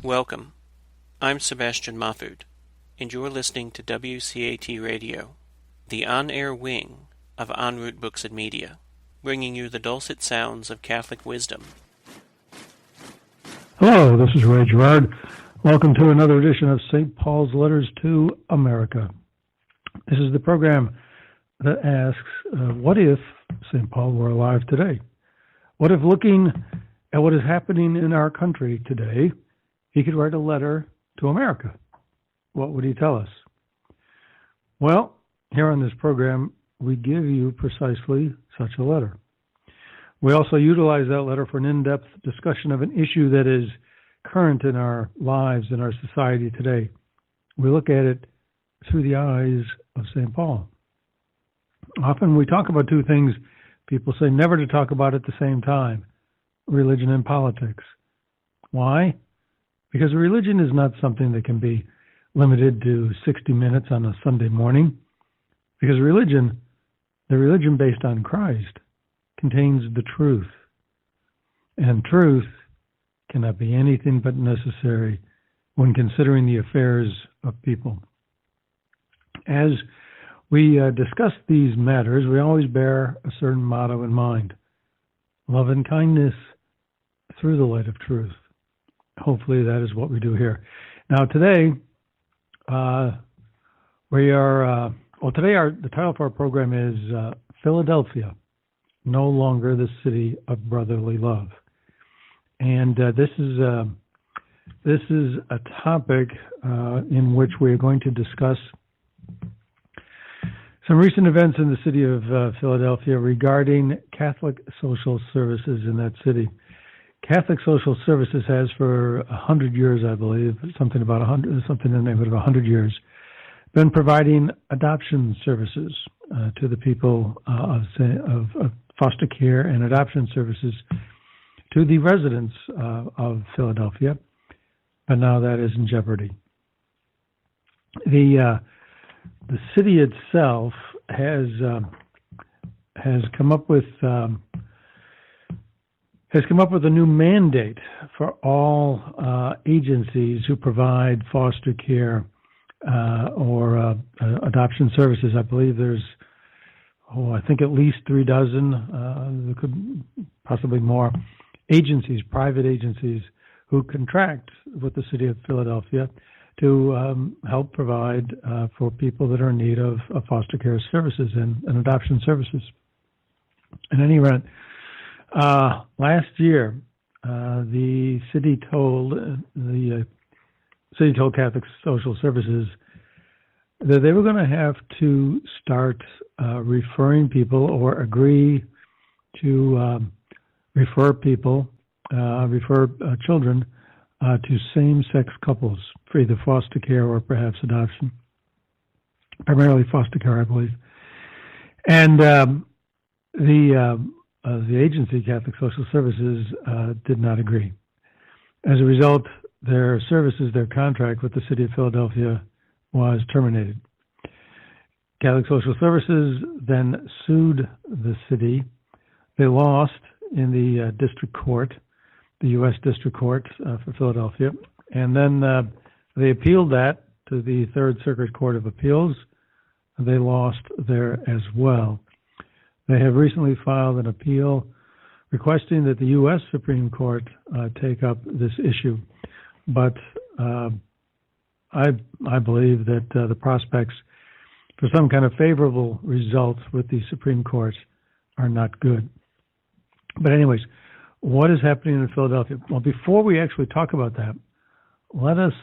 Welcome. I'm Sebastian Mahfood, and you're listening to WCAT Radio, the on-air wing of En Route Books and Media, bringing you the dulcet sounds of Catholic wisdom. Hello, this is Ray Gerard. Welcome to another edition of St. Paul's Letters to America. This is the program that asks, what if St. Paul were alive today? What if, looking at what is happening in our country today, he could write a letter to America? What would he tell us? Well, here on this program, we give you precisely such a letter. We also utilize that letter for an in-depth discussion of an issue that is current in our lives, in our society today. We look at it through the eyes of St. Paul. Often we talk about two things people say never to talk about at the same time: religion and politics. Why? Because religion is not something that can be limited to 60 minutes on a Sunday morning. Because the religion based on Christ, contains the truth. And truth cannot be anything but necessary when considering the affairs of people. As we discuss these matters, we always bear a certain motto in mind: love and kindness through the light of truth. Hopefully that is what we do here. Now today, the title of our program is Philadelphia, no longer the city of brotherly love. And this is a topic in which we are going to discuss some recent events in the city of Philadelphia regarding Catholic social services in that city. Catholic Social Services has for 100 years, I believe, something in the neighborhood of 100 years, been providing adoption services to the people of foster care and adoption services to the residents of Philadelphia, but now that is in jeopardy. The city itself has come up with a new mandate for all agencies who provide foster care or adoption services. I believe there's, I think at least 3 dozen, there could possibly more, agencies, private agencies, who contract with the city of Philadelphia to help provide for people that are in need of foster care services and adoption services. In any event, last year, the city told Catholic Social Services that they were going to have to start referring people or agree to refer children to same-sex couples for either foster care or perhaps adoption. Primarily foster care, I believe. And the agency, Catholic Social Services, did not agree. As a result, their contract with the city of Philadelphia was terminated. Catholic Social Services then sued the city. They lost in the district court, the U.S. District Court for Philadelphia, and then they appealed that to the Third Circuit Court of Appeals. They lost there as well. They have recently filed an appeal requesting that the U.S. Supreme Court take up this issue. But I believe that the prospects for some kind of favorable results with the Supreme Court are not good. But anyways, what is happening in Philadelphia? Well, before we actually talk about that, let us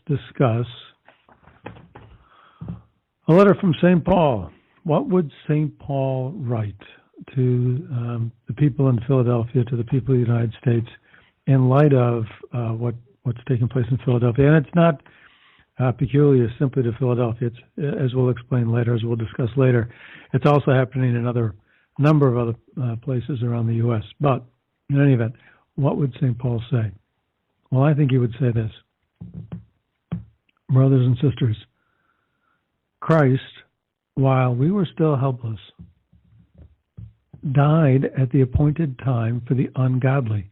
discuss a letter from St. Paul. What would St. Paul write to the people in Philadelphia, to the people of the United States, in light of what's taking place in Philadelphia? And it's not peculiar simply to Philadelphia. It's, as we'll explain later, as we'll discuss later, it's also happening in a number of other places around the U.S. But in any event, what would St. Paul say? Well, I think he would say this: brothers and sisters, Christ, while we were still helpless, died at the appointed time for the ungodly.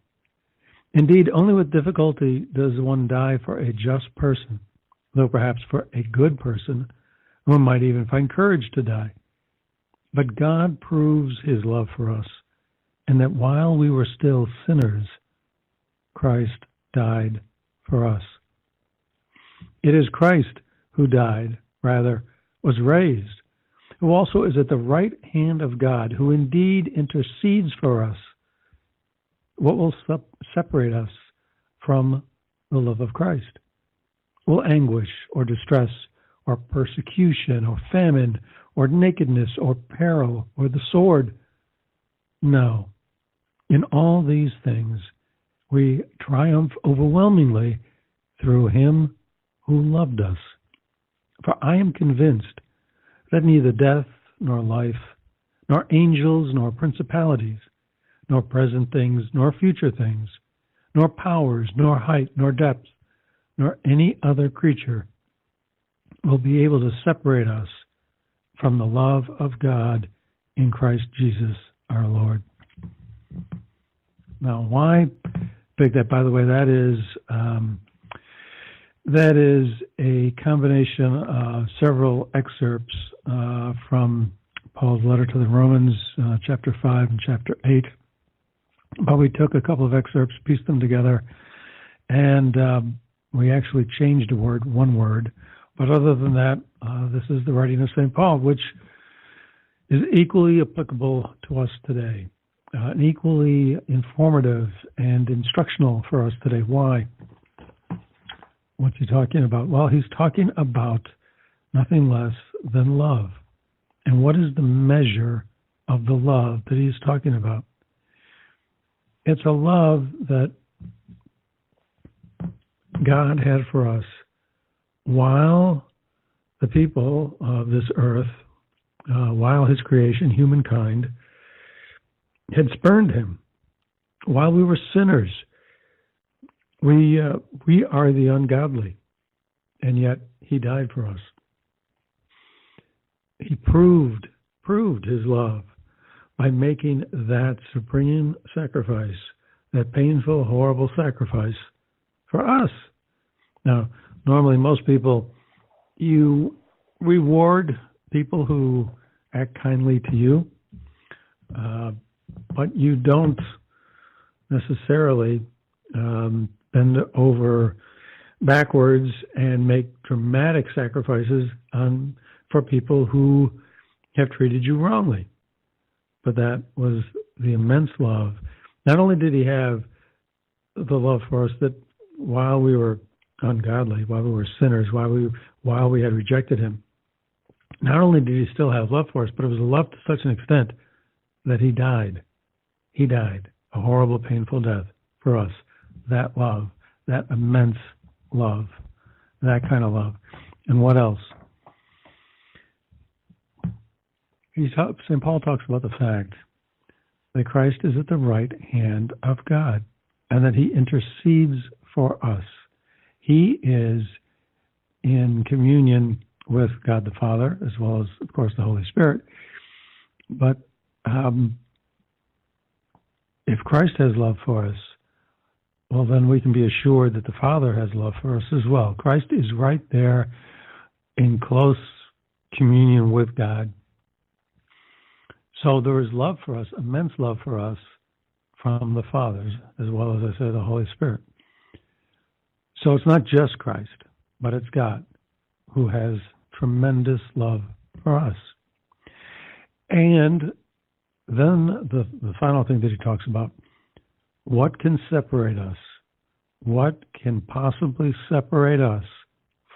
Indeed, only with difficulty does one die for a just person, though perhaps for a good person, one might even find courage to die. But God proves his love for us, and that while we were still sinners, Christ died for us. It is Christ who died, rather, was raised, who also is at the right hand of God, who indeed intercedes for us. What will separate us from the love of Christ? Will anguish or distress or persecution or famine or nakedness or peril or the sword? No. In all these things, we triumph overwhelmingly through him who loved us. For I am convinced that neither death nor life, nor angels nor principalities, nor present things, nor future things, nor powers, nor height, nor depth, nor any other creature will be able to separate us from the love of God in Christ Jesus our Lord. Now, why pick that? By the way, that is a combination of several excerpts from Paul's letter to the Romans, chapter 5 and chapter 8. But we took a couple of excerpts, pieced them together, and we actually changed one word. But other than that, this is the writing of St. Paul, which is equally applicable to us today, and equally informative and instructional for us today. Why? What's he talking about? Well, he's talking about nothing less than love. And what is the measure of the love that he's talking about? It's a love that God had for us while the people of this earth, while his creation, humankind, had spurned him. While we were sinners, we are the ungodly, and yet he died for us. He proved his love by making that supreme sacrifice, that painful, horrible sacrifice for us. Now, normally most people, you reward people who act kindly to you, but you don't necessarily bend over backwards and make dramatic sacrifices for people who have treated you wrongly. But that was the immense love. Not only did he have the love for us that while we were ungodly, while we were sinners, while we had rejected him, not only did he still have love for us, but it was a love to such an extent that he died. He died a horrible, painful death for us. That love, that immense love, that kind of love. And what else? St. Paul talks about the fact that Christ is at the right hand of God and that he intercedes for us. He is in communion with God the Father, as well as, of course, the Holy Spirit. But if Christ has love for us, well, then we can be assured that the Father has love for us as well. Christ is right there in close communion with God. So there is love for us, immense love for us from the Father, as well as I said, the Holy Spirit. So it's not just Christ, but it's God who has tremendous love for us. And then the final thing that he talks about, what can separate us? What can possibly separate us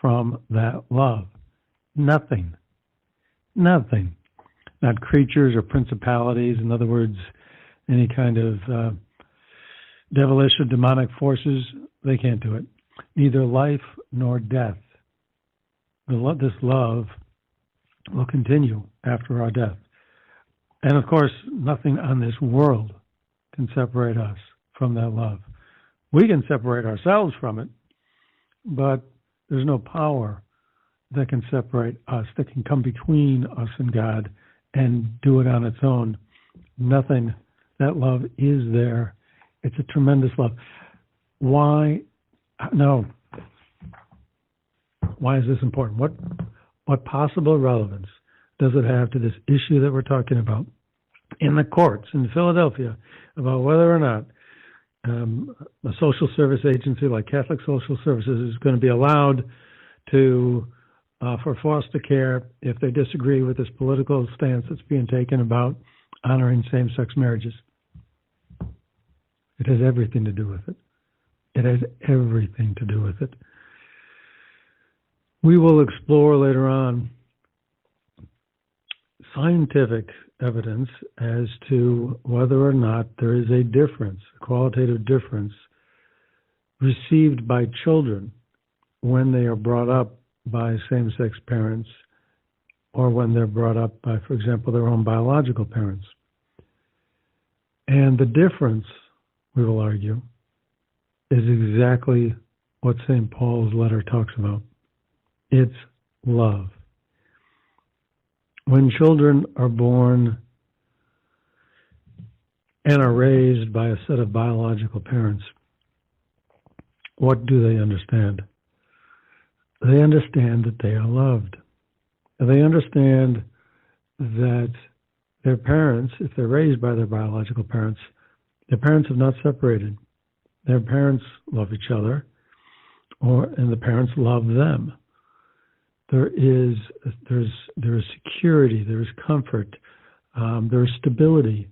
from that love? Nothing. Nothing. Not creatures or principalities, in other words, any kind of devilish or demonic forces, they can't do it. Neither life nor death. This love will continue after our death. And of course, nothing on this world can separate us from that love. We can separate ourselves from it, but there's no power that can separate us, that can come between us and God and do it on its own. Nothing. That love is there. It's a tremendous love. Why? No. Why is this important? What possible relevance does it have to this issue that we're talking about in the courts in Philadelphia about whether or not a social service agency like Catholic Social Services is going to be allowed to for foster care if they disagree with this political stance that's being taken about honoring same-sex marriages? It has everything to do with it. It has everything to do with it. We will explore later on scientific evidence as to whether or not there is a difference, a qualitative difference, received by children when they are brought up by same-sex parents or when they're brought up by, for example, their own biological parents. And the difference, we will argue, is exactly what St. Paul's letter talks about. It's love. When children are born and are raised by a set of biological parents, what do they understand? They understand that they are loved. They understand that their parents, if they're raised by their biological parents, their parents have not separated. Their parents love each other, and the parents love them. There is security, there is comfort, there is stability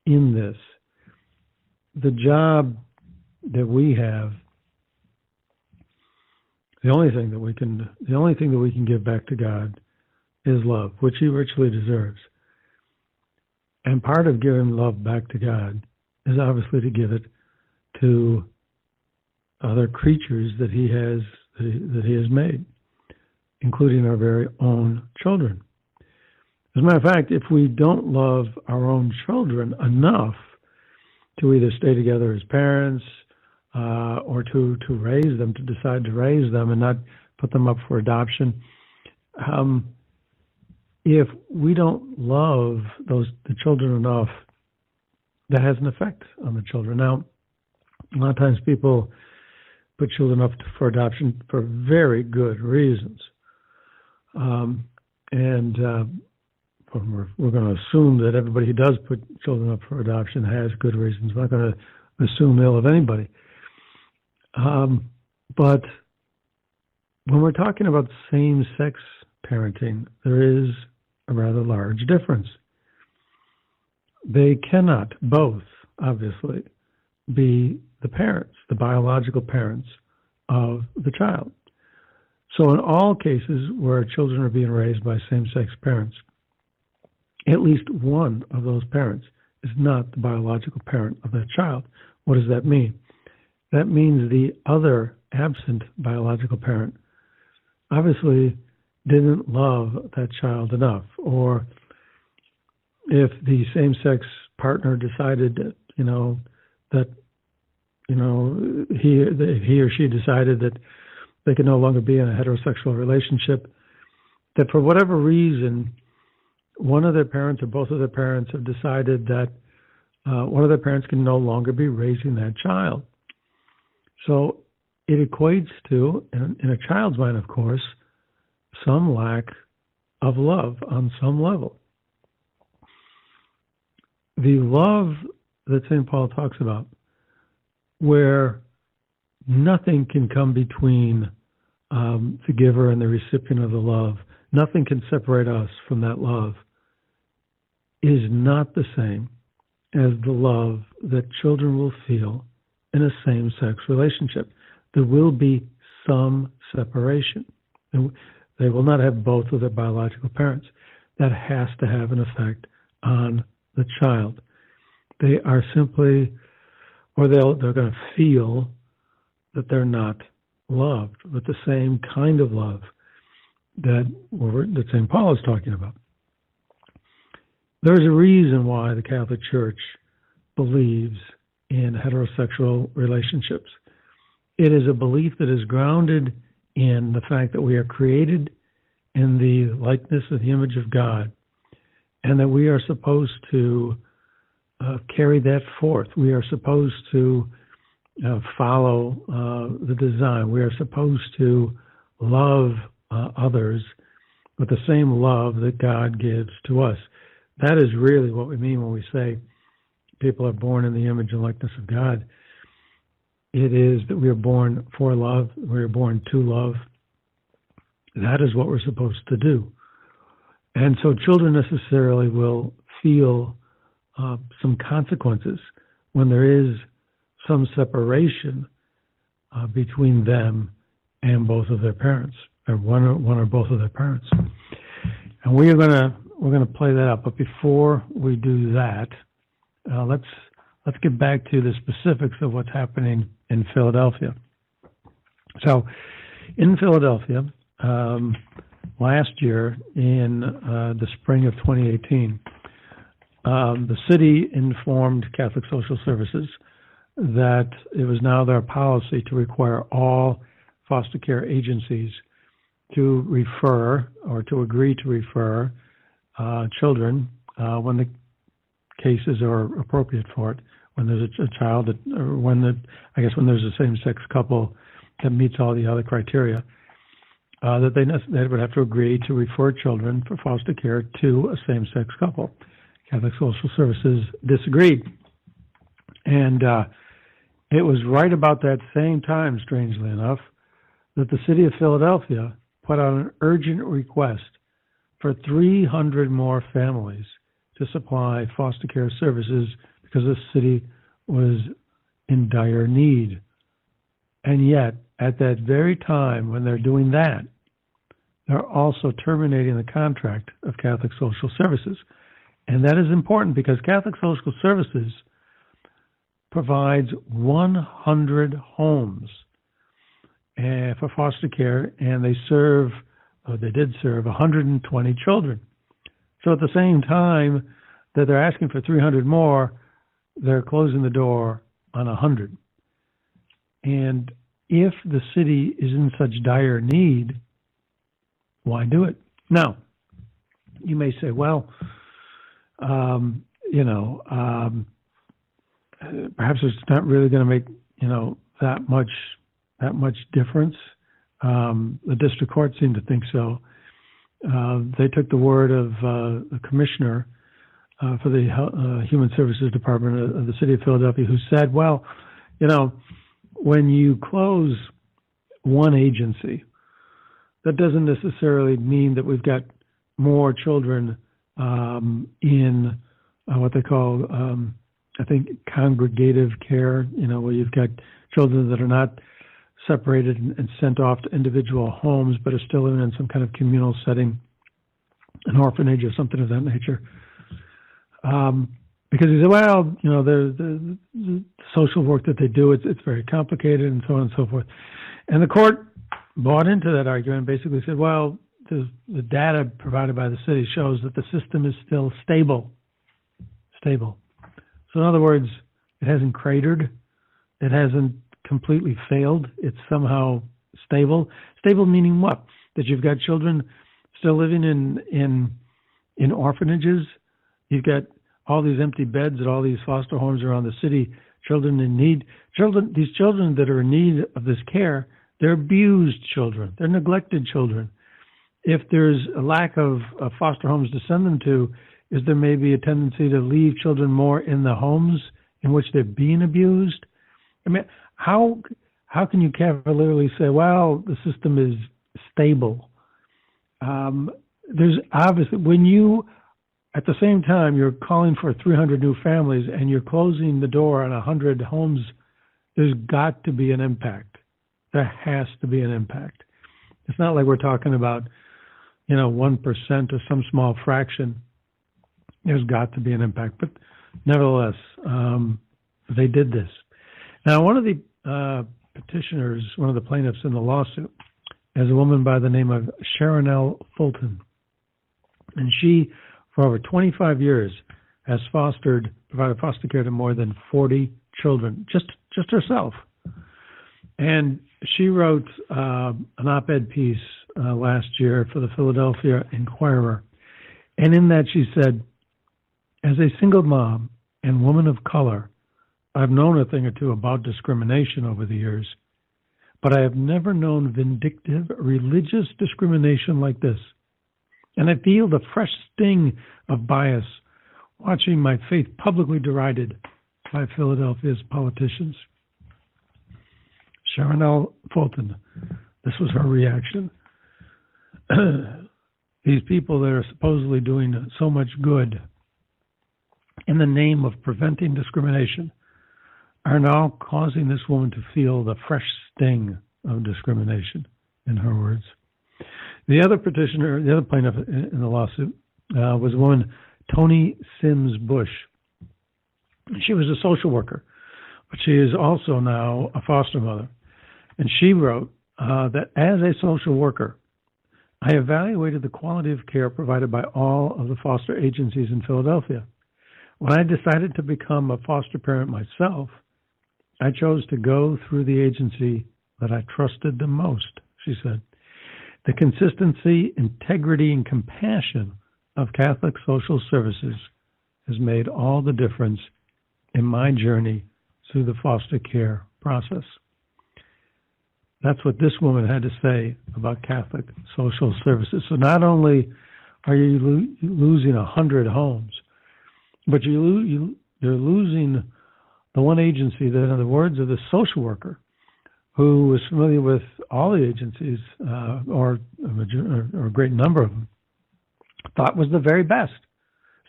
in this. The job that we have, the only thing that we can give back to God is love, which He richly deserves. And part of giving love back to God is obviously to give it to other creatures that He has made, including our very own children. As a matter of fact, if we don't love our own children enough to either stay together as parents or to raise them, to decide to raise them and not put them up for adoption, if we don't love the children enough, that has an effect on the children. Now, a lot of times people put children up for adoption for very good reasons. We're going to assume that everybody who does put children up for adoption has good reasons. We're not going to assume ill of anybody. But when we're talking about same-sex parenting, there is a rather large difference. They cannot both, obviously, be the parents, the biological parents of the child. So in all cases where children are being raised by same-sex parents, at least one of those parents is not the biological parent of that child. What does that mean? That means the other absent biological parent obviously didn't love that child enough. Or if the same-sex partner decided that he or she decided that they could no longer be in a heterosexual relationship, that for whatever reason, one of their parents or both of their parents have decided that one of their parents can no longer be raising that child. So it equates to, in a child's mind, of course, some lack of love on some level. The love that St. Paul talks about, where nothing can come between the giver and the recipient of the love, nothing can separate us from that love, is not the same as the love that children will feel in a same-sex relationship. There will be some separation. They will not have both of their biological parents. That has to have an effect on the child. They are simply, or they're going to feel that they're not loved with the same kind of love that St. Paul is talking about. There's a reason why the Catholic Church believes in heterosexual relationships. It is a belief that is grounded in the fact that we are created in the likeness of the image of God, and that we are supposed to carry that forth. We are supposed to follow the design. We are supposed to love others with the same love that God gives to us. That is really what we mean when we say people are born in the image and likeness of God. It is that we are born for love. We are born to love. That is what we're supposed to do. And so children necessarily will feel some consequences when there is some separation between them and both of their parents, or one or both of their parents. And we're gonna play that up. But before we do that, let's get back to the specifics of what's happening in Philadelphia. So, in Philadelphia, last year in the spring of 2018, the city informed Catholic Social Services that it was now their policy to require all foster care agencies to refer or to agree to refer children when the cases are appropriate for it. When there's a child that, or when there's a same-sex couple that meets all the other criteria, that they would have to agree to refer children for foster care to a same-sex couple. Catholic Social Services disagreed. And it was right about that same time, strangely enough, that the city of Philadelphia put out an urgent request for 300 more families to supply foster care services because the city was in dire need. And yet, at that very time when they're doing that, they're also terminating the contract of Catholic Social Services. And that is important because Catholic Social Services provides 100 homes for foster care, and they did serve 120 children. So at the same time that they're asking for 300 more, they're closing the door on 100. And if the city is in such dire need, why do it? Now, you may say, well, perhaps it's not really going to make, that much difference. The district court seemed to think so. They took the word of the commissioner for the Human Services Department of the City of Philadelphia, who said, well, when you close one agency, that doesn't necessarily mean that we've got more children in what they call, I think, congregative care, where you've got children that are not separated and sent off to individual homes, but are still living in some kind of communal setting, an orphanage or something of that nature. Because he said, well, the social work that they do, it's very complicated and so on and so forth. And the court bought into that argument and basically said, well, the data provided by the city shows that the system is still stable. So in other words, it hasn't cratered. It hasn't completely failed. It's somehow stable. Stable meaning what? That you've got children still living in orphanages. You've got all these empty beds at all these foster homes around the city. Children in need. These children that are in need of this care, they're abused children. They're neglected children. If there's a lack of foster homes to send them to, is there maybe a tendency to leave children more in the homes in which they're being abused? I mean, how can you cavalierly say, well, the system is stable? There's obviously, when you, at the same time, you're calling for 300 new families and you're closing the door on 100 homes, there's got to be an impact. There has to be an impact. It's not like we're talking about, 1% or some small fraction. There's got to be an impact. But nevertheless, they did this. Now, one of the petitioners, one of the plaintiffs in the lawsuit, is a woman by the name of Sharonell Fulton. And she, for over 25 years, has provided foster care to more than 40 children, just herself. And she wrote an op-ed piece last year for the Philadelphia Inquirer. And in that she said, as a single mom and woman of color, I've known a thing or two about discrimination over the years, but I have never known vindictive religious discrimination like this. And I feel the fresh sting of bias watching my faith publicly derided by Philadelphia's politicians. Sharon L. Fulton, this was her reaction. These people that are supposedly doing so much good in the name of preventing discrimination are now causing this woman to feel the fresh sting of discrimination, in her words. The other petitioner, the other plaintiff in the lawsuit, was a woman, Toni Sims Bush. She was a social worker, but she is also now a foster mother. And she wrote that as a social worker, I evaluated the quality of care provided by all of the foster agencies in Philadelphia. When I decided to become a foster parent myself, I chose to go through the agency that I trusted the most, she said. The consistency, integrity, and compassion of Catholic Social Services has made all the difference in my journey through the foster care process. That's what this woman had to say about Catholic Social Services. So not only are you losing 100 homes, but you're losing the one agency that, in the words of the social worker, who was familiar with all the agencies, or a great number of them, thought was the very best.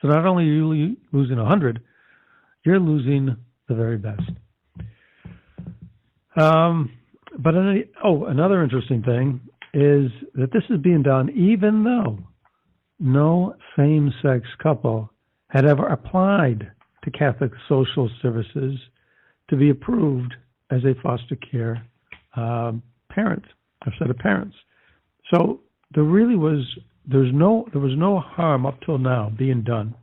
So not only are you losing 100, you're losing the very best. But another interesting thing is that this is being done even though no same-sex couple had ever applied to Catholic Social Services to be approved as a foster care parent, a set of parents. So there was no harm up till now being done.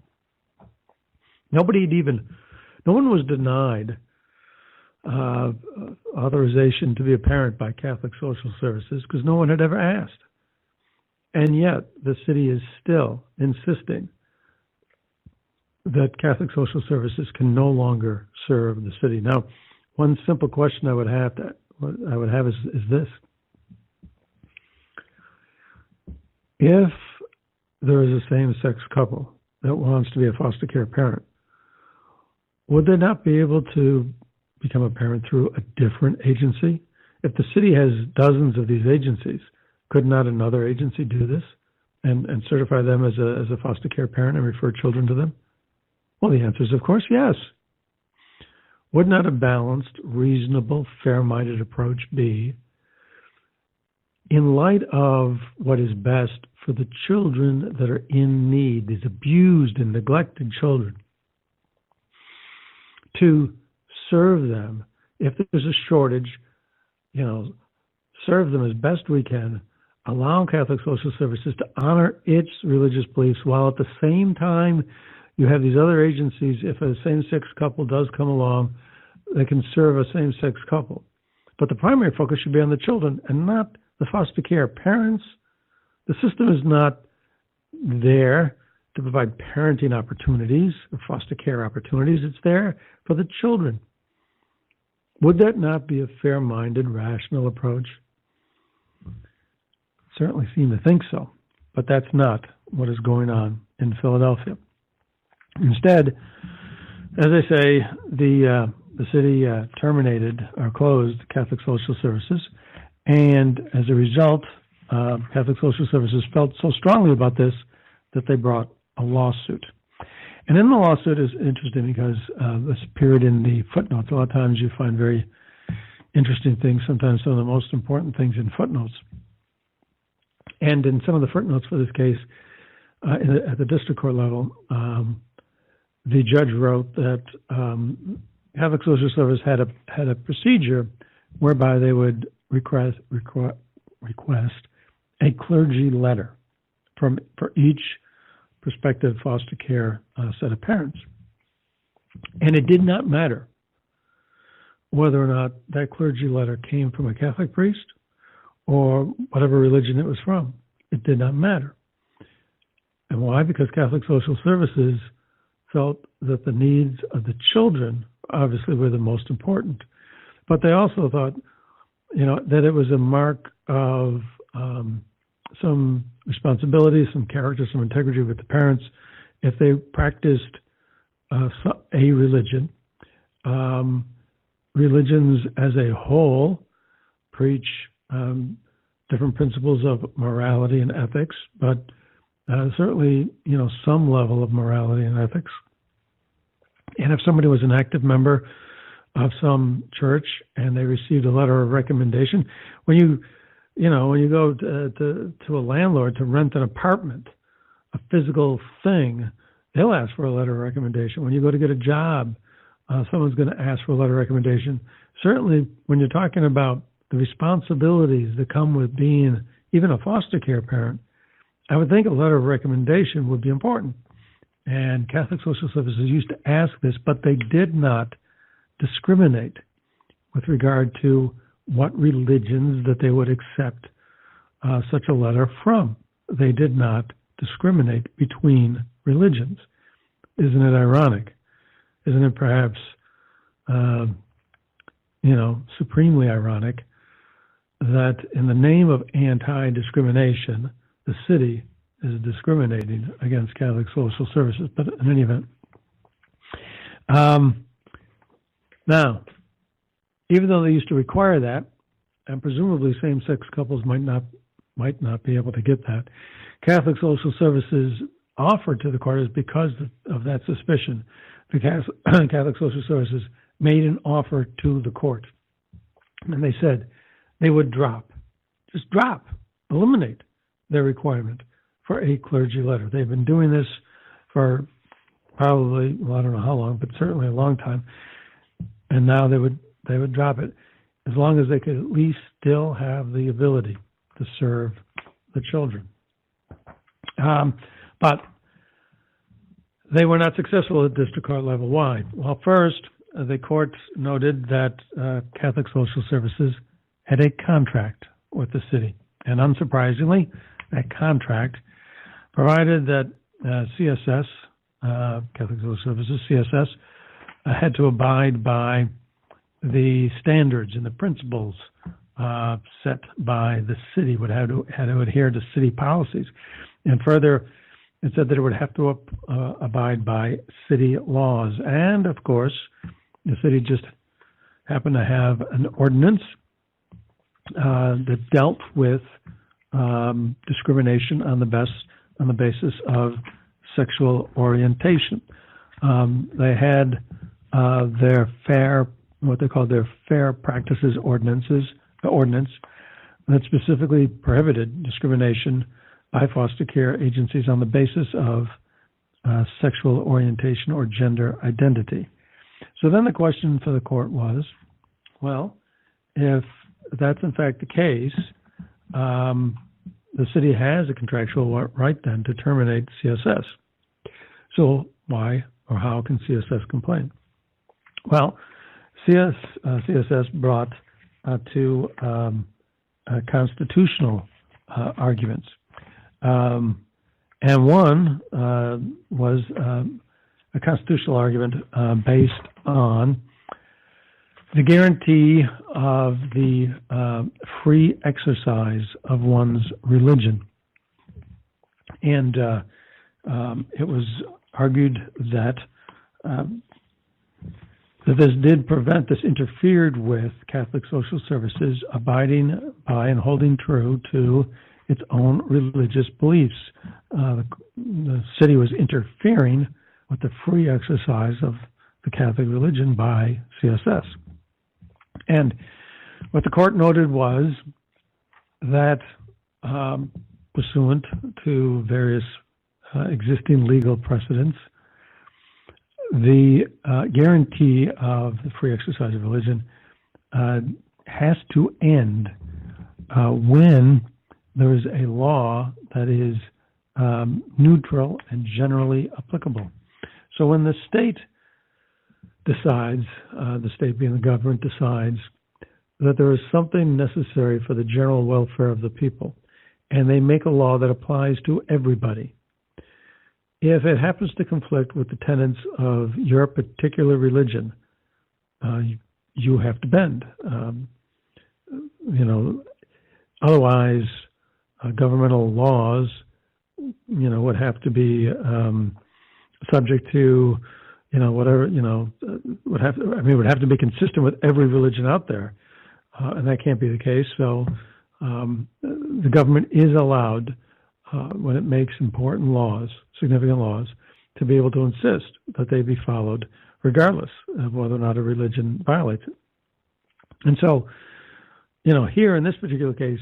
No one was denied authorization to be a parent by Catholic Social Services because no one had ever asked. And yet the city is still insisting that Catholic Social Services can no longer serve the city. Now, one simple question I would have is this. If there is a same-sex couple that wants to be a foster care parent, would they not be able to become a parent through a different agency? If the city has dozens of these agencies, could not another agency do this and certify them as a foster care parent and refer children to them? Well, the answer is, of course, yes. Would not a balanced, reasonable, fair-minded approach be, in light of what is best for the children that are in need, these abused and neglected children, to serve them? If there's a shortage, serve them as best we can, allow Catholic Social Services to honor its religious beliefs, while at the same time you have these other agencies. If a same-sex couple does come along, they can serve a same-sex couple. But the primary focus should be on the children and not the foster care parents. The system is not there to provide parenting opportunities or foster care opportunities. It's there for the children. Would that not be a fair-minded, rational approach? Certainly seem to think so, but that's not what is going on in Philadelphia. Instead, as I say, the city terminated or closed Catholic Social Services, and as a result, Catholic Social Services felt so strongly about this that they brought a lawsuit. And in the lawsuit is interesting because this appeared in the footnotes. A lot of times you find very interesting things, sometimes some of the most important things in footnotes. And in some of the footnotes for this case, at the district court level, the judge wrote that Catholic Social Service had a procedure whereby they would request a clergy letter for each prospective foster care set of parents. And it did not matter whether or not that clergy letter came from a Catholic priest or whatever religion it was from. It did not matter. And why? Because Catholic Social Services felt that the needs of the children obviously were the most important. But they also thought, that it was a mark of some responsibility, some character, some integrity with the parents if they practiced a religion. Religions as a whole preach different principles of morality and ethics, but certainly, some level of morality and ethics. And if somebody was an active member of some church and they received a letter of recommendation, when you go to a landlord to rent an apartment, a physical thing, they'll ask for a letter of recommendation. When you go to get a job, someone's going to ask for a letter of recommendation. Certainly, when you're talking about the responsibilities that come with being even a foster care parent, I would think a letter of recommendation would be important. And Catholic Social Services used to ask this, but they did not discriminate with regard to what religions that they would accept such a letter from. They did not discriminate between religions. Isn't it ironic? Isn't it perhaps, supremely ironic that in the name of anti-discrimination, the city is discriminating against Catholic Social Services? But in any event, now, even though they used to require that, and presumably same-sex couples might not be able to get that, Catholic Social Services offered to the court is because of that suspicion. The Catholic Social Services made an offer to the court, and they said they would eliminate their requirement for a clergy letter. They've been doing this for probably, I don't know how long, but certainly a long time, and now they would drop it as long as they could at least still have the ability to serve the children. But they were not successful at district court level. Why? Well, first, the court noted that Catholic Social Services had a contract with the city. And unsurprisingly, that contract provided that CSS, Catholic Social Services, CSS, had to abide by the standards and the principles set by the city, would have to adhere to city policies. And further, it said that it would have to abide by city laws. And, of course, the city just happened to have an ordinance that dealt with discrimination on the basis of sexual orientation. They had what they called their Fair Practices ordinance that specifically prohibited discrimination by foster care agencies on the basis of sexual orientation or gender identity. So then the question for the court was, well, if that's in fact the case, the city has a contractual right then to terminate CSS. So why or how can CSS complain? Well, CSS brought two constitutional arguments. And one was a constitutional argument based on the guarantee of the free exercise of one's religion. And it was argued that this interfered with Catholic Social Services abiding by and holding true to its own religious beliefs. The city was interfering with the free exercise of the Catholic religion by CSS. And what the court noted was that, pursuant to various existing legal precedents, the guarantee of the free exercise of religion has to end when there is a law that is neutral and generally applicable. So when the state decides, the state being the government decides, that there is something necessary for the general welfare of the people, and they make a law that applies to everybody, if it happens to conflict with the tenets of your particular religion, you have to bend. Otherwise, governmental laws, would have to be subject to, whatever, would have to be consistent with every religion out there, and that can't be the case. So the government is allowed, when it makes important laws, significant laws, to be able to insist that they be followed, regardless of whether or not a religion violates it. And so, here in this particular case,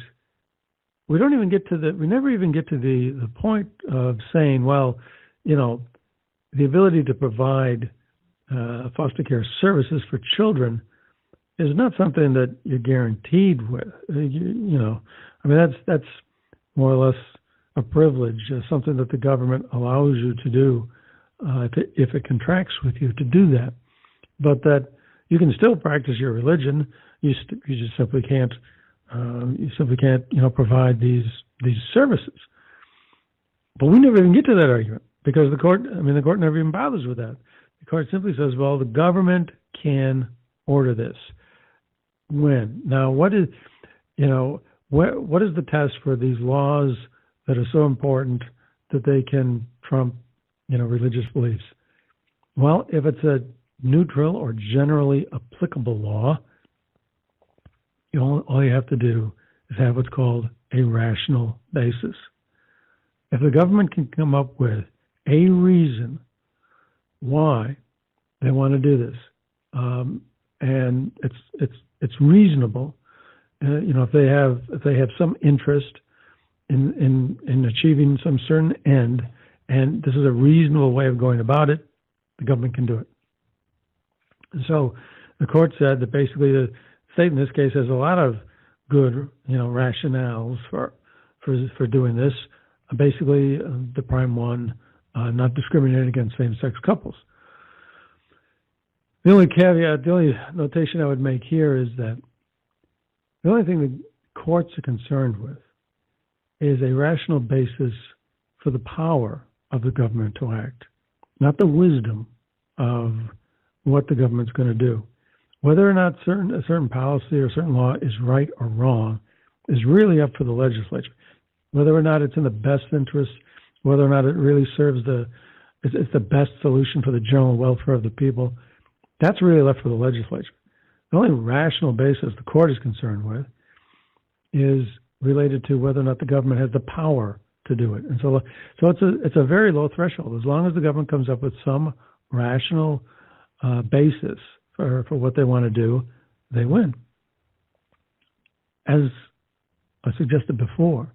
we never even get to the point of saying, well, the ability to provide foster care services for children is not something that you're guaranteed with. That's more or less a privilege, something that the government allows you to do if it contracts with you to do that. But that you can still practice your religion. You just simply can't. Provide these services. But we never even get to that argument because the court never even bothers with that. The court simply says, well, the government can order this. When? Now, what is the test for these laws that are so important that they can trump, religious beliefs? Well, if it's a neutral or generally applicable law, all you have to do is have what's called a rational basis. If the government can come up with a reason why they want to do this, and it's reasonable, if they have some interest in achieving some certain end, and this is a reasonable way of going about it, the government can do it. And so the court said that basically the state in this case has a lot of good, rationales for doing this. Basically, the prime one, not discriminating against same-sex couples. The only caveat, the only notation I would make here is that the only thing the courts are concerned with is a rational basis for the power of the government to act, not the wisdom of what the government's going to do. Whether or not a certain policy or certain law is right or wrong is really up to the legislature. Whether or not it's in the best interest, whether or not it really serves it's the best solution for the general welfare of the people, that's really left for the legislature. The only rational basis the court is concerned with is related to whether or not the government has the power to do it. And so it's a very low threshold. As long as the government comes up with some rational basis for what they want to do, they win. As I suggested before,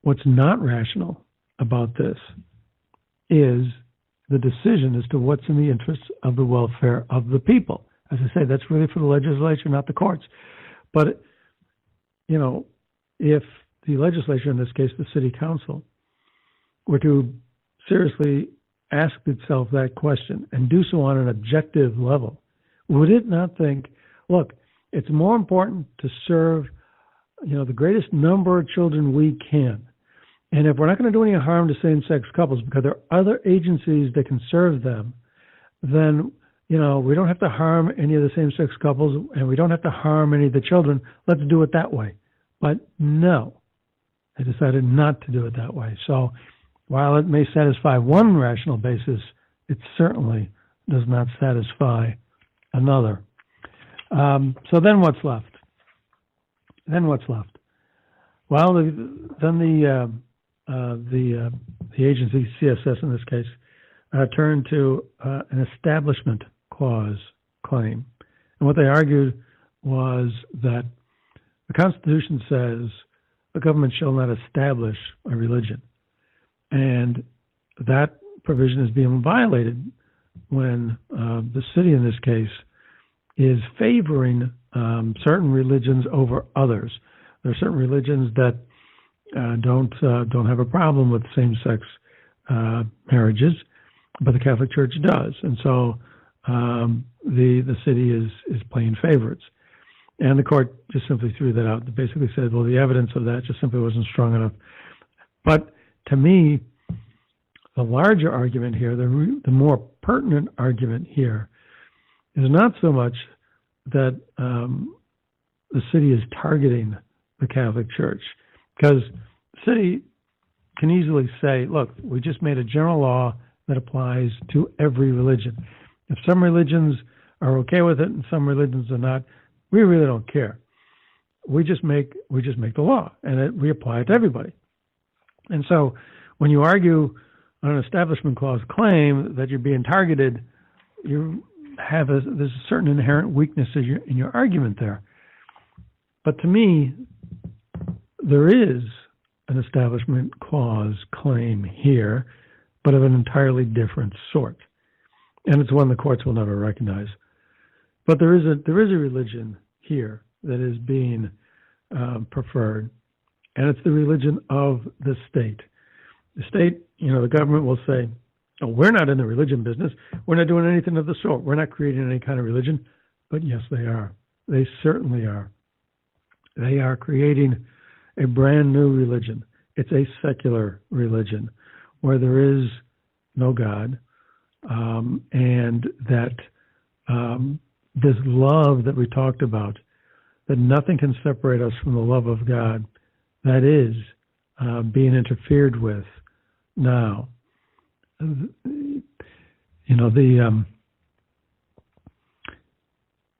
what's not rational about this is the decision as to what's in the interests of the welfare of the people. As I say, that's really for the legislature, not the courts. But, if the legislature, in this case the city council, were to seriously ask itself that question and do so on an objective level, would it not think, look, it's more important to serve, the greatest number of children we can. And if we're not going to do any harm to same-sex couples because there are other agencies that can serve them, then, we don't have to harm any of the same-sex couples and we don't have to harm any of the children. Let's do it that way. But no, they decided not to do it that way. So while it may satisfy one rational basis, it certainly does not satisfy another. So then what's left? Well, then the agency, CSS in this case, turned to an establishment clause claim. And what they argued was that the Constitution says the government shall not establish a religion. And that provision is being violated when the city, in this case, is favoring certain religions over others. There are certain religions that don't have a problem with same-sex marriages, but the Catholic Church does, and so the city is playing favorites. And the court just simply threw that out. They basically said, well, the evidence of that just simply wasn't strong enough. But to me, the larger argument here, the more pertinent argument here, is not so much that the city is targeting the Catholic Church, because the city can easily say, look, we just made a general law that applies to every religion. If some religions are okay with it and some religions are not, we really don't care. We just make the law, and we apply it to everybody. And so when you argue on an Establishment Clause claim that you're being targeted, there's a certain inherent weakness in your argument there. But to me, there is an Establishment Clause claim here, but of an entirely different sort. And it's one the courts will never recognize. But there is a religion here that is being preferred, and it's the religion of the state. The state, the government will say, oh, we're not in the religion business. We're not doing anything of the sort. We're not creating any kind of religion. But yes, they are. They certainly are. They are creating a brand new religion. It's a secular religion where there is no God, and that this love that we talked about, that nothing can separate us from the love of God, that is being interfered with now.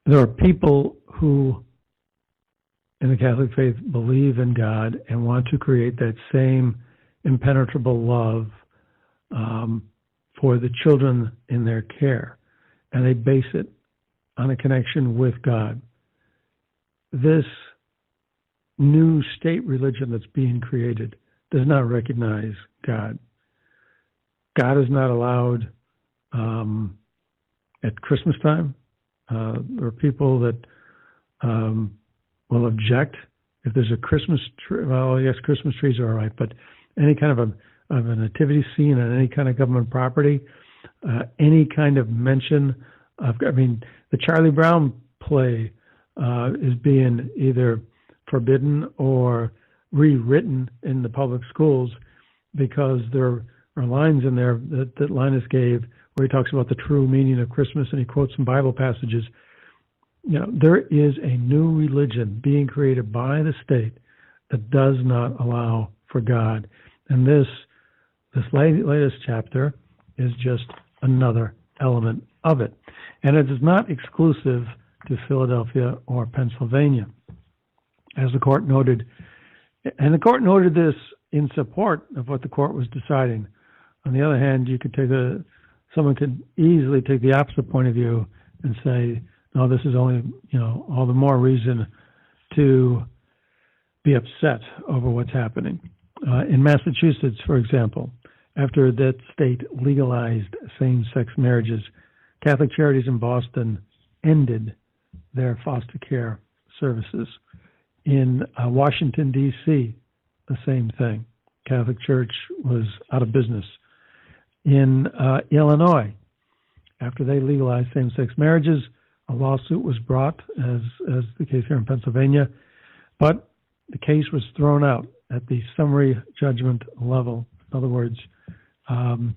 There are people who in the Catholic faith believe in God and want to create that same impenetrable love for the children in their care, and they base it on a connection with God. This new state religion that's being created does not recognize God. God is not allowed at Christmas time. There are people that will object if there's a Christmas tree. Well, yes, Christmas trees are all right, but any kind of a nativity scene on any kind of government property, any kind of mention of, the Charlie Brown play is being either forbidden or rewritten in the public schools because there are lines in there that Linus gave where he talks about the true meaning of Christmas, and he quotes some Bible passages. There is a new religion being created by the state that does not allow for God. And this latest chapter is just another element of it. And it is not exclusive to Philadelphia or Pennsylvania. As the court noted, and the court noted this in support of what the court was deciding. On the other hand, someone could easily take the opposite point of view and say, no, this is only, all the more reason to be upset over what's happening. In Massachusetts, for example, after that state legalized same-sex marriages, Catholic Charities in Boston ended their foster care services. In Washington, D.C., the same thing. Catholic Church was out of business. In Illinois, after they legalized same-sex marriages, a lawsuit was brought, as the case here in Pennsylvania, but the case was thrown out at the summary judgment level. In other words, it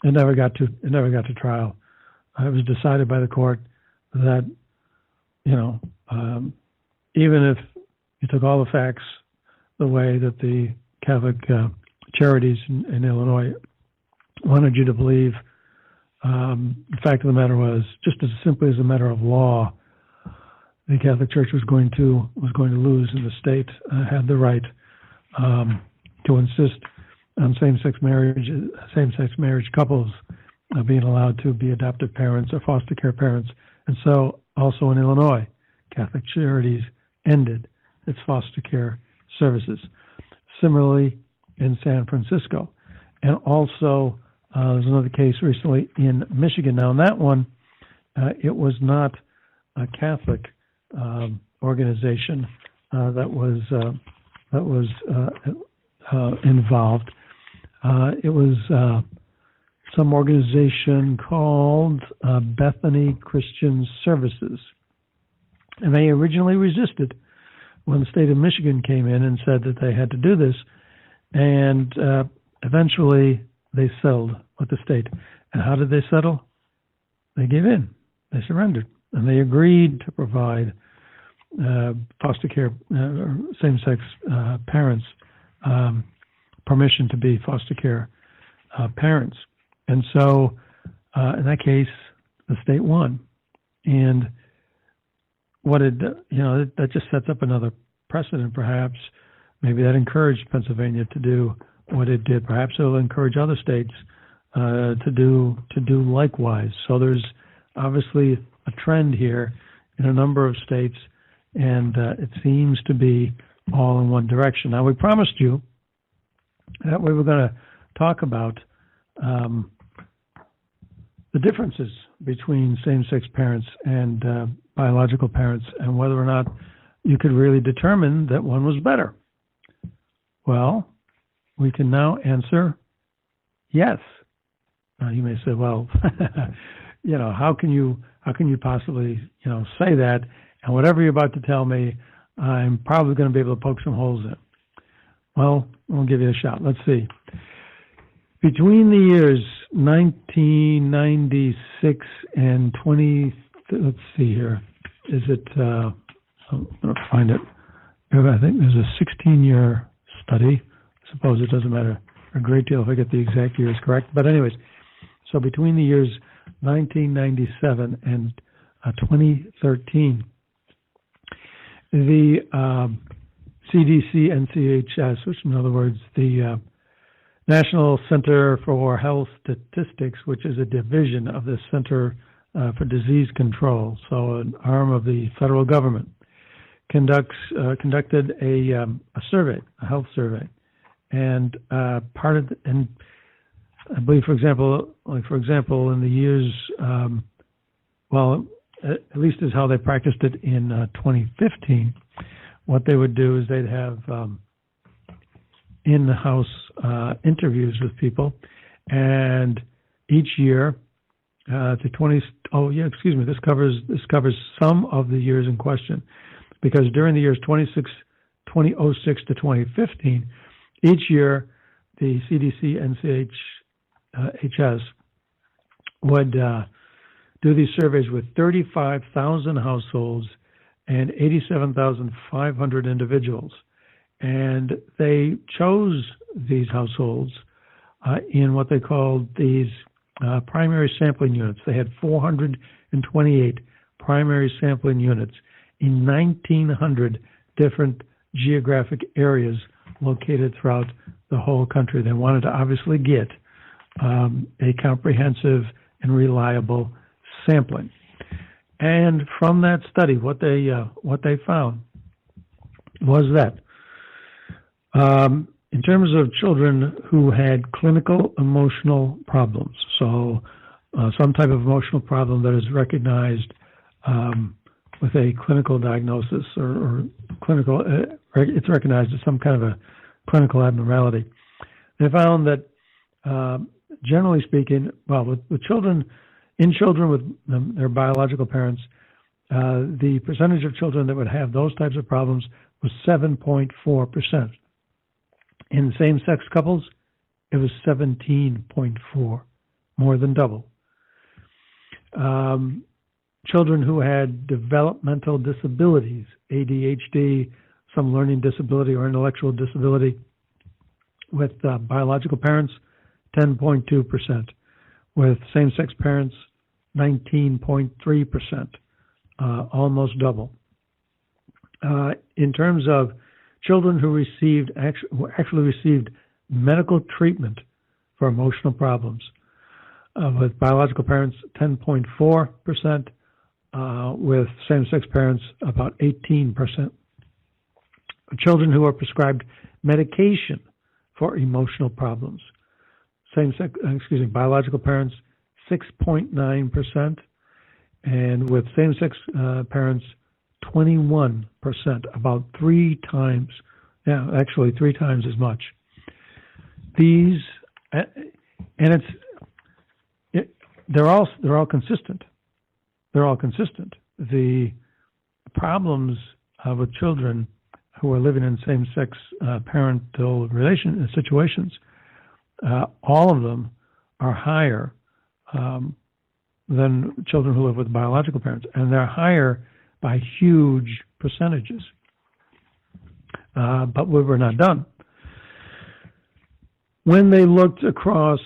never got to trial. It was decided by the court that, even if you took all the facts the way that the Catholic Charities in Illinois wanted you to believe, the fact of the matter was, just as simply as a matter of law, the Catholic Church was going to lose, and the state had the right to insist on same-sex marriage couples being allowed to be adoptive parents or foster care parents. And so, also in Illinois, Catholic Charities ended its foster care services. Similarly, in San Francisco, and also there's another case recently in Michigan. Now, in that one, it was not a Catholic organization that was involved. It was some organization called Bethany Christian Services, and they originally resisted when the state of Michigan came in and said that they had to do this, and eventually they settled with the state. And how did they settle? They gave in. they surrendered, and they agreed to provide foster care, same-sex parents permission to be foster care parents. And so, in that case, the state won. And what it, that just sets up another precedent, perhaps. Maybe that encouraged Pennsylvania to do what it did. Perhaps it'll encourage other states to do likewise. So there's obviously a trend here in a number of states, and it seems to be all in one direction. Now, we promised you that we were going to talk about the differences between same-sex parents and biological parents, and whether or not you could really determine that one was better. Well, we can now answer yes. Now, you may say, well, how can you possibly, say that? And whatever you're about to tell me, I'm probably going to be able to poke some holes in. Well, we'll give you a shot. Let's see. Between the years 1996 and let's see here. Is it, I'm going to find it. I think there's a 16-year study. I suppose it doesn't matter a great deal if I get the exact years correct. But anyways, so between the years 1997 and 2013, the CDC NCHS, which in other words, the National Center for Health Statistics, which is a division of the Center for Disease Control, so an arm of the federal government, conducted a survey, a health survey, and and I believe, for example, in the years, at least is how they practiced it in 2015. What they would do is they'd have in-house interviews with people, and each year, this covers some of the years in question, because during the years 2006 to 2015, each year the CDC NCHS would do these surveys with 35,000 households and 87,500 individuals. And they chose these households in what they called these primary sampling units. They had 428 primary sampling units in 1,900 different geographic areas located throughout the whole country. They wanted to obviously get a comprehensive and reliable sampling. And from that study, what they found was that in terms of children who had clinical emotional problems, so some type of emotional problem that is recognized with a clinical diagnosis or clinical, it's recognized as some kind of a clinical abnormality. They found that, generally speaking, with children with their biological parents, the percentage of children that would have those types of problems was 7.4%. In same-sex couples, it was 17.4%, more than double. Children who had developmental disabilities, ADHD, some learning disability or intellectual disability, with biological parents, 10.2%. With same-sex parents, 19.3%, almost double. In terms of children who actually received medical treatment for emotional problems, with biological parents, 10.4%, with same-sex parents, about 18%. Children who are prescribed medication for emotional problems, biological parents, 6.9%, and with same-sex parents, 21%, about three times as much. These, and they're all consistent. They're all consistent. The problems with children who are living in same-sex parental situations, all of them are higher than children who live with biological parents, and they're higher by huge percentages. But we were not done. When they looked across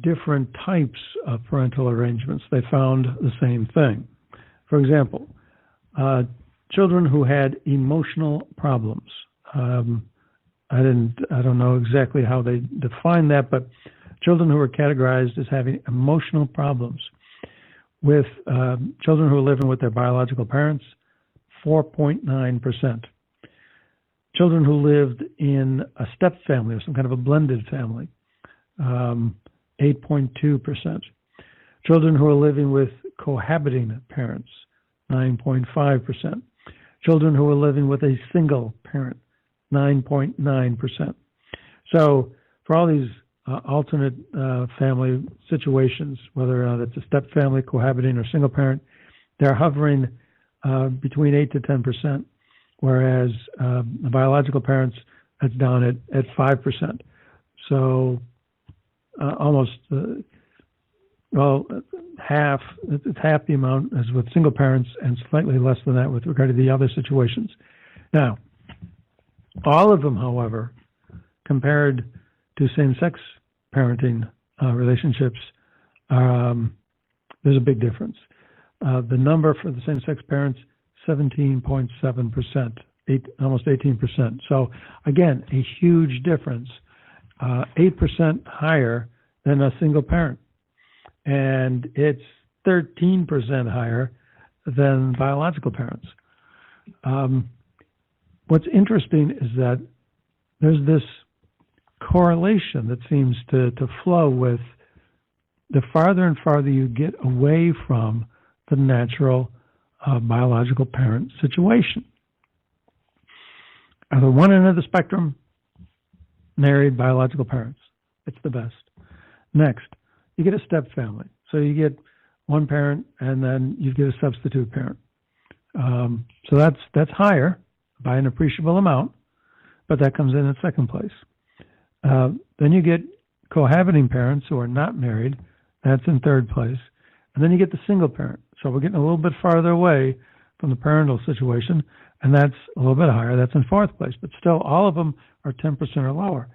different types of parental arrangements, they found the same thing. For example, children who had emotional problems. I don't know exactly how they define that, but children who are categorized as having emotional problems with children who are living with their biological parents, 4.9%. Children who lived in a step family or some kind of a blended family, 8.2%. Children who are living with cohabiting parents, 9.5%. Children who are living with a single parent, 9.9%. So for all these alternate family situations, whether or not it's a step family, cohabiting, or single parent, they're hovering between 8 to 10%, whereas the biological parents, that's down at 5%. So almost, half, it's half the amount as with single parents and slightly less than that with regard to the other situations. Now, all of them, however, compared to same-sex parenting relationships, there's a big difference. The number for the same-sex parents, 17.7%, almost 18%. So again, a huge difference, 8% higher than a single parent. And it's 13% higher than biological parents. What's interesting is that there's this correlation that seems to flow with the farther and farther you get away from the natural biological parent situation. At the one end of the spectrum, married biological parents. It's the best. Next, you get a step family. So you get one parent and then you get a substitute parent. So that's higher by an appreciable amount, but that comes in second place. Then you get cohabiting parents who are not married. That's in third place. And then you get the single parent. So we're getting a little bit farther away from the parental situation, and that's a little bit higher. That's in fourth place. But still, all of them are 10% or lower.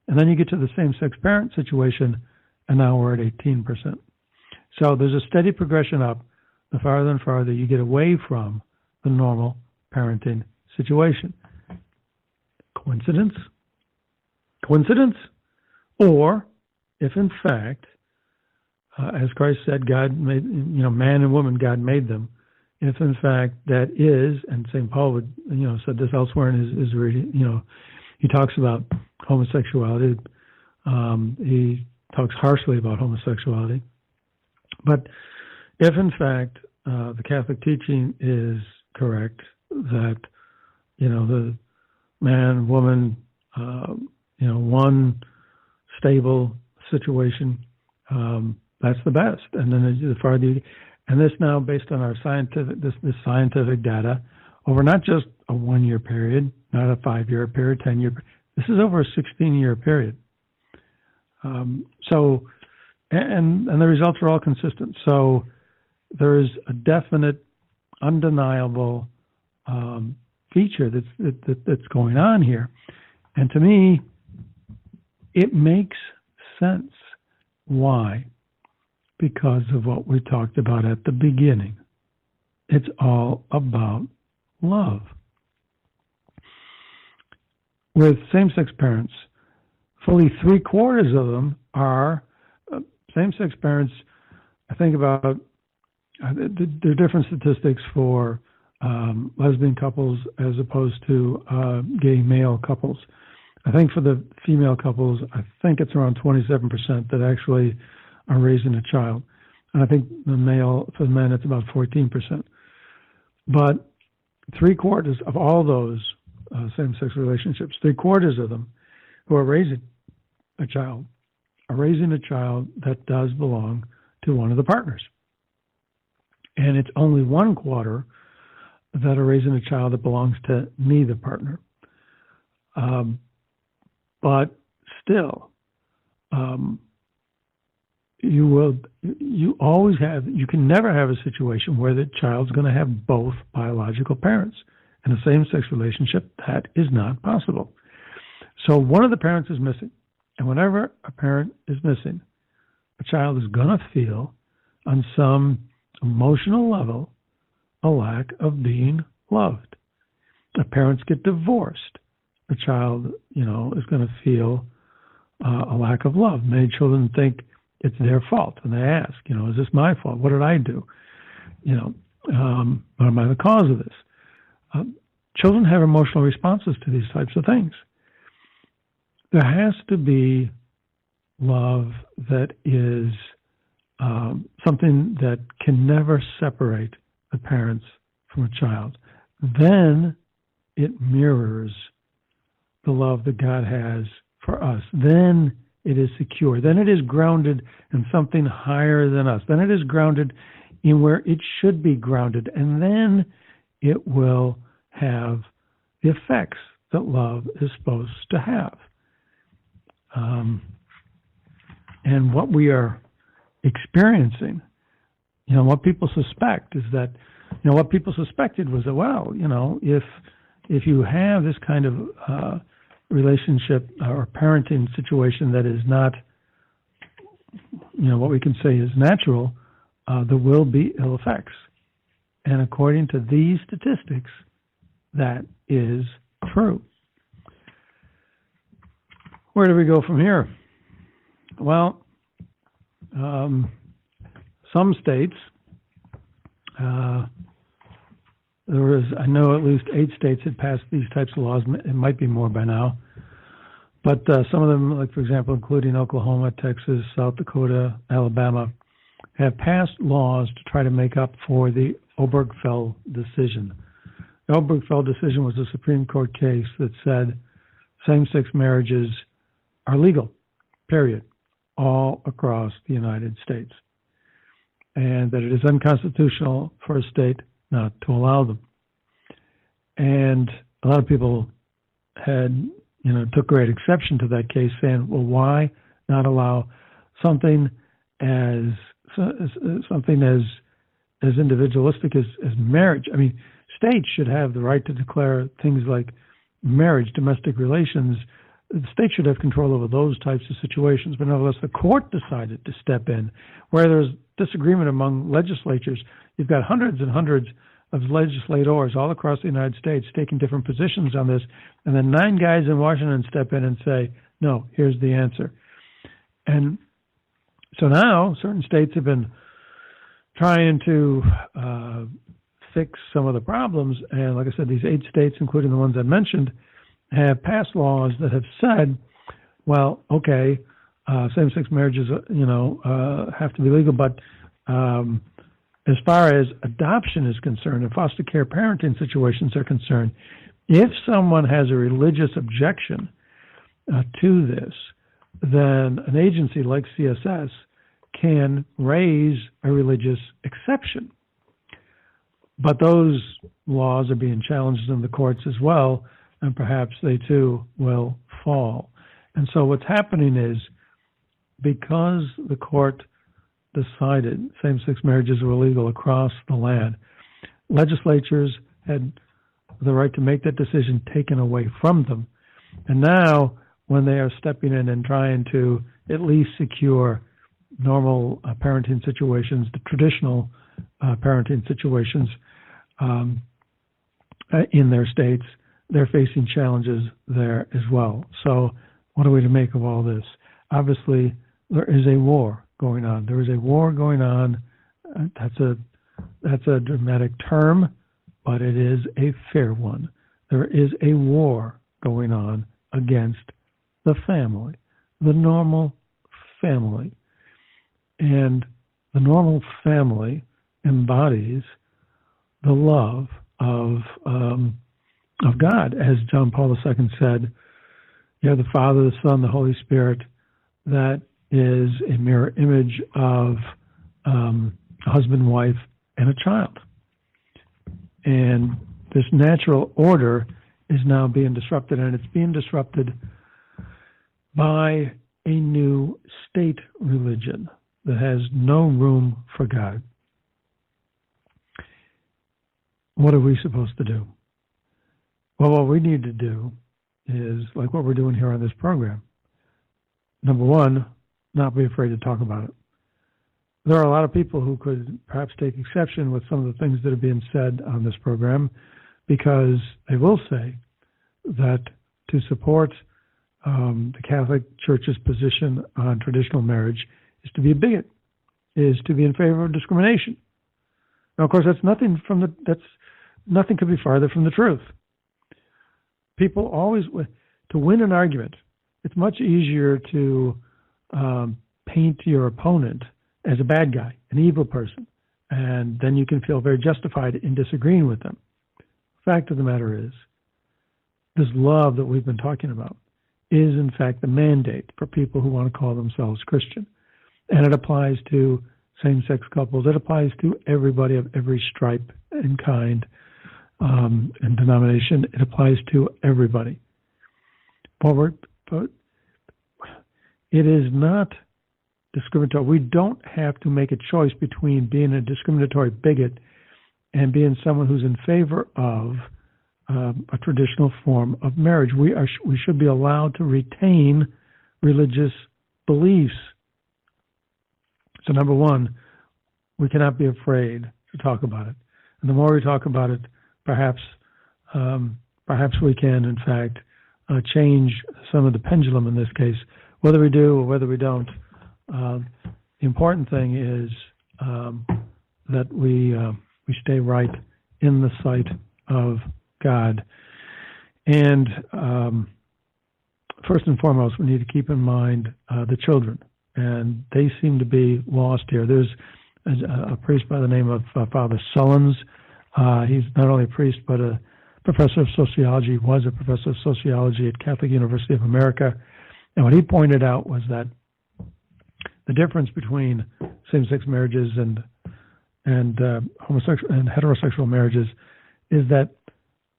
And then you get to the same-sex parent situation, and now we're at 18%. So there's a steady progression up the farther and farther you get away from the normal parenting situation. Coincidence? Coincidence? Or if in fact, as Christ said, God made, man and woman, God made them. If in fact that is, and St. Paul would, said this elsewhere in his reading, he talks about homosexuality. He talks harshly about homosexuality. But if in fact the Catholic teaching is correct, that, the man, woman, one stable situation, that's the best. And then the farther you, and this now based on our scientific, this scientific data over not just a 1-year period, not a 5-year period, 10-year, this is over a 16-year period. So, and the results are all consistent. So there is a definite, undeniable feature that's going on here. And to me, it makes sense. Why? Because of what we talked about at the beginning. It's all about love. With same-sex parents, fully 3/4 of them are same-sex parents. I think about there are different statistics for lesbian couples as opposed to gay male couples. I think for the female couples, I think it's around 27% that actually are raising a child. And I think for the men, it's about 14%. But 3/4 of all those same-sex relationships, 3/4 of them who are raising a child are raising a child that does belong to one of the partners. And it's only 1/4 that are raising a child that belongs to neither partner. But still, you can never have a situation where the child's going to have both biological parents. In a same-sex relationship, that is not possible. So one of the parents is missing. And whenever a parent is missing, a child is going to feel on some emotional level a lack of being loved. If parents get divorced, the child, is going to feel a lack of love. Many children think it's their fault, and they ask, is this my fault? What did I do? Am I the cause of this? Children have emotional responses to these types of things. There has to be love that is something that can never separate the parents from a child. Then it mirrors the love that God has for us. Then it is secure. Then it is grounded in something higher than us. Then it is grounded in where it should be grounded. And then it will have the effects that love is supposed to have. And what we are experiencing, what people suspect is that, what people suspected was that, well, if you have this kind of relationship or parenting situation that is not, what we can say is natural, there will be ill effects. And according to these statistics, that is true. Where do we go from here? Well, some states, I know at least 8 states had passed these types of laws. It might be more by now. But some of them, like for example, including Oklahoma, Texas, South Dakota, Alabama, have passed laws to try to make up for the Obergefell decision. The Obergefell decision was a Supreme Court case that said same-sex marriages are legal, period, all across the United States, and that it is unconstitutional for a state not to allow them. And a lot of people had, took great exception to that case, saying, well, why not allow something as individualistic as marriage? I mean, states should have the right to declare things like marriage, domestic relations. The state should have control over those types of situations, but nevertheless, the court decided to step in. Where there's disagreement among legislatures, you've got hundreds and hundreds of legislators all across the United States taking different positions on this, and then 9 guys in Washington step in and say, no, here's the answer. And so now certain states have been trying to fix some of the problems, and like I said, these 8 states, including the ones I mentioned, have passed laws that have said, well, okay, same-sex marriages, have to be legal, but as far as adoption is concerned and foster care parenting situations are concerned, if someone has a religious objection to this, then an agency like CSS can raise a religious exception. But those laws are being challenged in the courts as well, and perhaps they too will fall. And so what's happening is, because the court decided same-sex marriages were illegal across the land, legislatures had the right to make that decision taken away from them. And now, when they are stepping in and trying to at least secure normal parenting situations, the traditional parenting situations in their states, they're facing challenges there as well. So what are we to make of all this? Obviously, there is a war going on. There is a war going on. That's a dramatic term, but it is a fair one. There is a war going on against the family, the normal family. And the normal family embodies the love of God. As John Paul II said, you have the Father, the Son, the Holy Spirit. That is a mirror image of a husband, wife, and a child. And this natural order is now being disrupted, and it's being disrupted by a new state religion. that has no room for God. What are we supposed to do? Well, what we need to do is, like what we're doing here on this program. Number one, not be afraid to talk about it. There are a lot of people who could perhaps take exception with some of the things that are being said on this program, because they will say that to support the Catholic Church's position on traditional marriage is to be a bigot, is to be in favor of discrimination. Now, of course, nothing could be farther from the truth. People always, to win an argument, it's much easier to paint your opponent as a bad guy, an evil person, and then you can feel very justified in disagreeing with them. Fact of the matter is, this love that we've been talking about is, in fact, the mandate for people who want to call themselves Christian. And it applies to same-sex couples. It applies to everybody of every stripe and kind and denomination. It applies to everybody. But it is not discriminatory. We don't have to make a choice between being a discriminatory bigot and being someone who's in favor of a traditional form of marriage. We should be allowed to retain religious beliefs. So number one, we cannot be afraid to talk about it. And the more we talk about it, perhaps we can, in fact, change some of the pendulum in this case. Whether we do or whether we don't, the important thing is that we stay right in the sight of God. And first and foremost, we need to keep in mind the children. And they seem to be lost here. There's a priest by the name of Father Sullins. He's not only a priest, but a professor of sociology. He was a professor of sociology at Catholic University of America. And what he pointed out was that the difference between same-sex marriages and homosexual and heterosexual marriages is that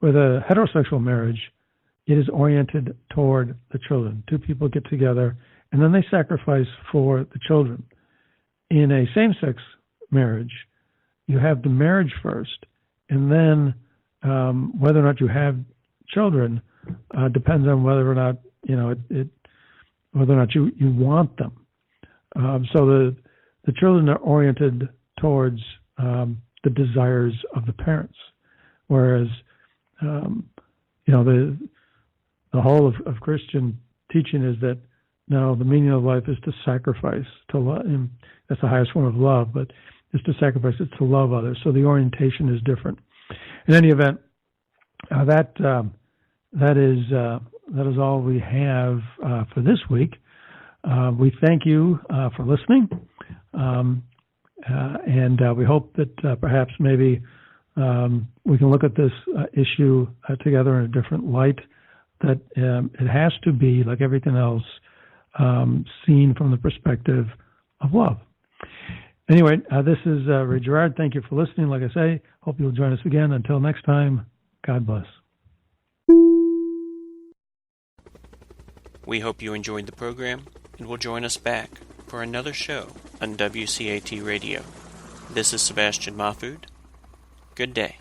with a heterosexual marriage, it is oriented toward the children. Two people get together, and then they sacrifice for the children. In a same-sex marriage, you have the marriage first, and then whether or not you have children depends on whether or not whether or not you want them. So the children are oriented towards the desires of the parents, whereas the whole of Christian teaching is that no, the meaning of life is to sacrifice, to love. That's the highest form of love, but it's to sacrifice, it's to love others. So the orientation is different. In any event, that is all we have for this week. We thank you for listening, and we hope that perhaps maybe we can look at this issue together in a different light, that it has to be, like everything else, seen from the perspective of love. Anyway, this is Ray Gerard. Thank you for listening. Like I say, hope you'll join us again. Until next time, God bless. We hope you enjoyed the program and will join us back for another show on WCAT Radio. This is Sebastian Mahfood. Good day.